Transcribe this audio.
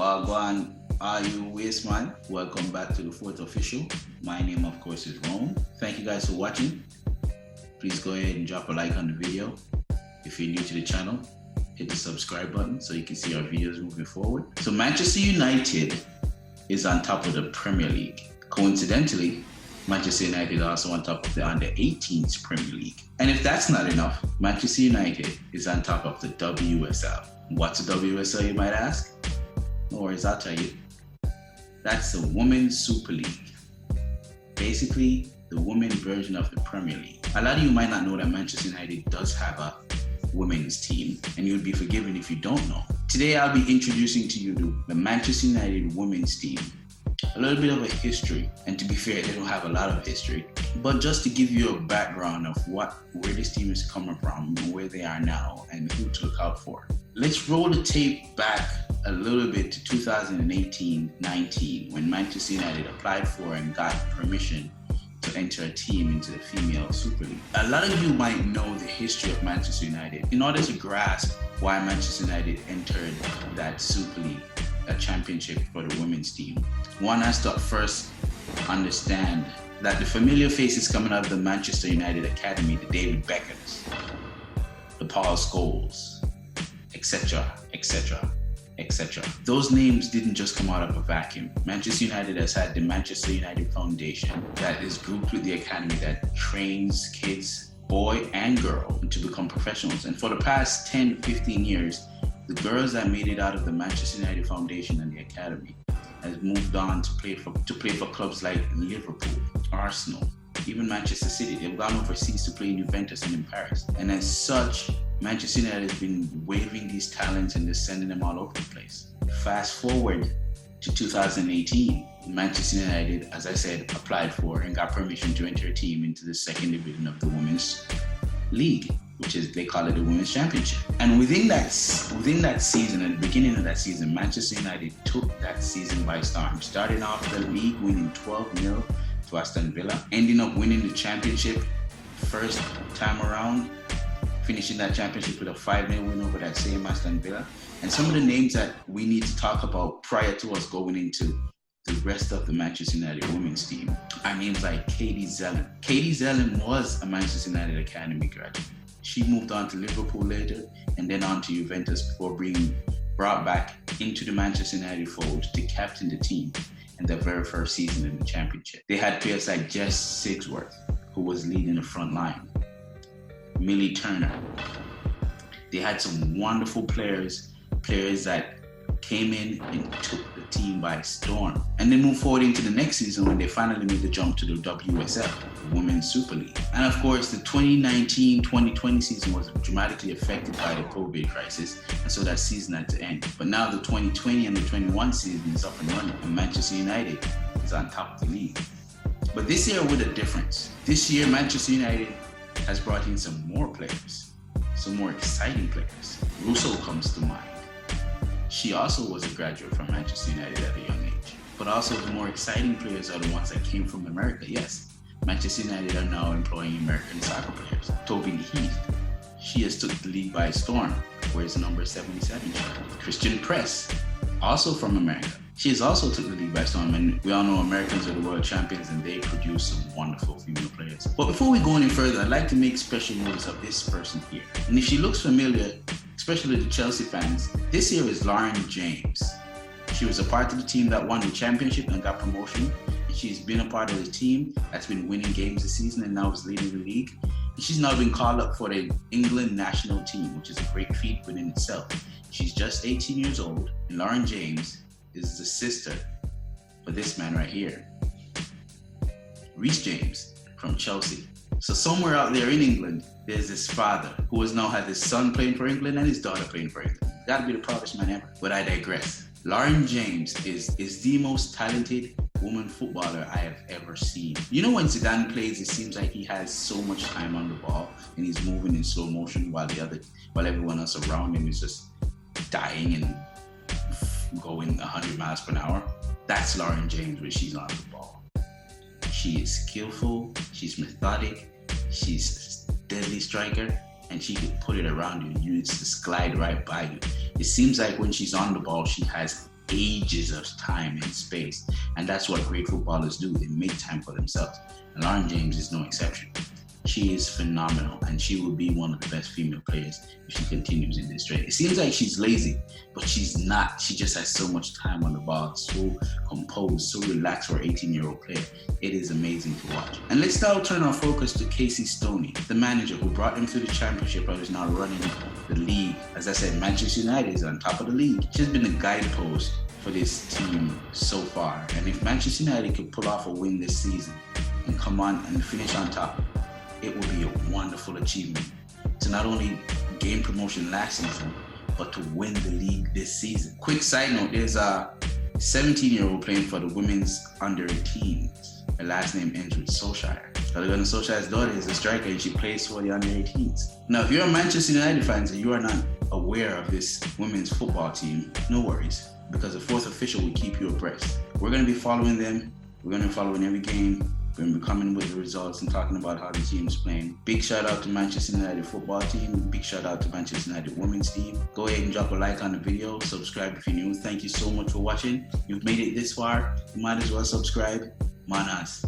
Wagwan, are you waste man? Welcome back to the Fourth Official. My name, of course, is Rome. Thank you guys for watching. Please go ahead and drop a like on the video. If you're new to the channel, hit the subscribe button so you can see our videos moving forward. So Manchester United is on top of the Premier League. Coincidentally, Manchester United is also on top of the under-18s Premier League. And if that's not enough, Manchester United is on top of the WSL. What's the WSL, you might ask? No worries, I'll tell you. That's the Women's Super League. Basically, the women's version of the Premier League. A lot of you might not know that Manchester United does have a women's team, and you'll be forgiven if you don't know. Today, I'll be introducing to you the Manchester United women's team. A little bit of a history, and to be fair, they don't have a lot of history, but just to give you a background of where this team is coming from, where they are now, and who to look out for. Let's roll the tape back a little bit to 2018-19 when Manchester United applied for and got permission to enter a team into the female Super League. A lot of you might know the history of Manchester United. In order to grasp why Manchester United entered that Super League, a championship for the women's team, one has to first understand that the familiar faces coming out of the Manchester United Academy, the David Beckhams, the Paul Scholes, etc., etc., etc. Those names didn't just come out of a vacuum. Manchester United has had the Manchester United Foundation that is grouped with the academy that trains kids, boy and girl, to become professionals. And for the past 10, 15 years, the girls that made it out of the Manchester United Foundation and the academy has moved on to play for clubs like Liverpool, Arsenal, even Manchester City. They've gone overseas to play in Juventus and in Paris. And as such, Manchester United has been waving these talents and just sending them all over the place. Fast forward to 2018, Manchester United, as I said, applied for and got permission to enter a team into the second division of the Women's League, which is, they call it the Women's Championship. And within that season, at the beginning of that season, Manchester United took that season by storm, starting off the league winning 12-0 to Aston Villa, ending up winning the championship first time around, finishing that championship with a 5-0 win over that same Aston Villa. And some of the names that we need to talk about prior to us going into the rest of the Manchester United women's team are names like Katie Zellin. Katie Zellin was a Manchester United Academy graduate. She moved on to Liverpool later and then on to Juventus before being brought back into the Manchester United fold to captain the team in their very first season in the championship. They had players like Jess Sigsworth, who was leading the front line, Millie Turner. They had some wonderful players that came in and took the team by storm. And they moved forward into the next season when they finally made the jump to the WSL, the Women's Super League. And of course, the 2019-2020 season was dramatically affected by the COVID crisis, and so that season had to end. But now the 2020 and the 21 season is up and running, and Manchester United is on top of the league. But this year with a difference. This year, Manchester United has brought in some more players, some more exciting players. Russo comes to mind. She also was a graduate from Manchester United at a young age. But also the more exciting players are the ones that came from America. Yes, Manchester United are now employing American soccer players. Tobin Heath, she has took the league by storm, wears number 77 shirt. Christian Press, also from America. She has also took the league by storm, and we all know Americans are the world champions and they produce some wonderful female players. But before we go any further, I'd like to make special notice of this person here. And if she looks familiar, especially the Chelsea fans, this here is Lauren James. She was a part of the team that won the championship and got promotion. And she's been a part of the team that's been winning games this season and now is leading the league. And she's now been called up for the England national team, which is a great feat within itself. She's just 18 years old, and Lauren James is the sister for this man right here, Reece James from Chelsea. So somewhere out there in England, there's this father who has now had his son playing for England and his daughter playing for England. Gotta be the proudest man ever. But I digress. Lauren James is the most talented woman footballer I have ever seen. You know, when Zidane plays, it seems like he has so much time on the ball and he's moving in slow motion while everyone else around him is just dying and going 100 miles per hour. That's Lauren James when she's on the ball. She is skillful, she's methodic, she's a deadly striker, and she can put it around you and you just glide right by you. It seems like when she's on the ball, she has ages of time and space. And that's what great footballers do. They make time for themselves. And Lauren James is no exception. She is phenomenal, and she will be one of the best female players if she continues in this trade. It seems like she's lazy, but she's not. She just has so much time on the ball, so composed, so relaxed for an 18-year-old player. It is amazing to watch. And let's now turn our focus to Casey Stoney, the manager who brought them to the championship and is now running the league. As I said, Manchester United is on top of the league. She's been the guidepost for this team so far. And if Manchester United could pull off a win this season and come on and finish on top, it will be a wonderful achievement to not only gain promotion last season, but to win the league this season. Quick side note, there's a 17-year-old playing for the women's under-18s. Her last name ends with Solskjaer. Ole Gunnar Solskjaer's daughter is a striker and she plays for the under-18s. Now, if you're a Manchester United fan and you are not aware of this women's football team, no worries, because the Fourth Official will keep you abreast. We're going to be following them. We're going to be following every game. We're going to be coming with the results and talking about how the team is playing. Big shout out to Manchester United football team. Big shout out to Manchester United women's team. Go ahead and drop a like on the video. Subscribe if you're new. Thank you so much for watching. You've made it this far. You might as well subscribe. Manas.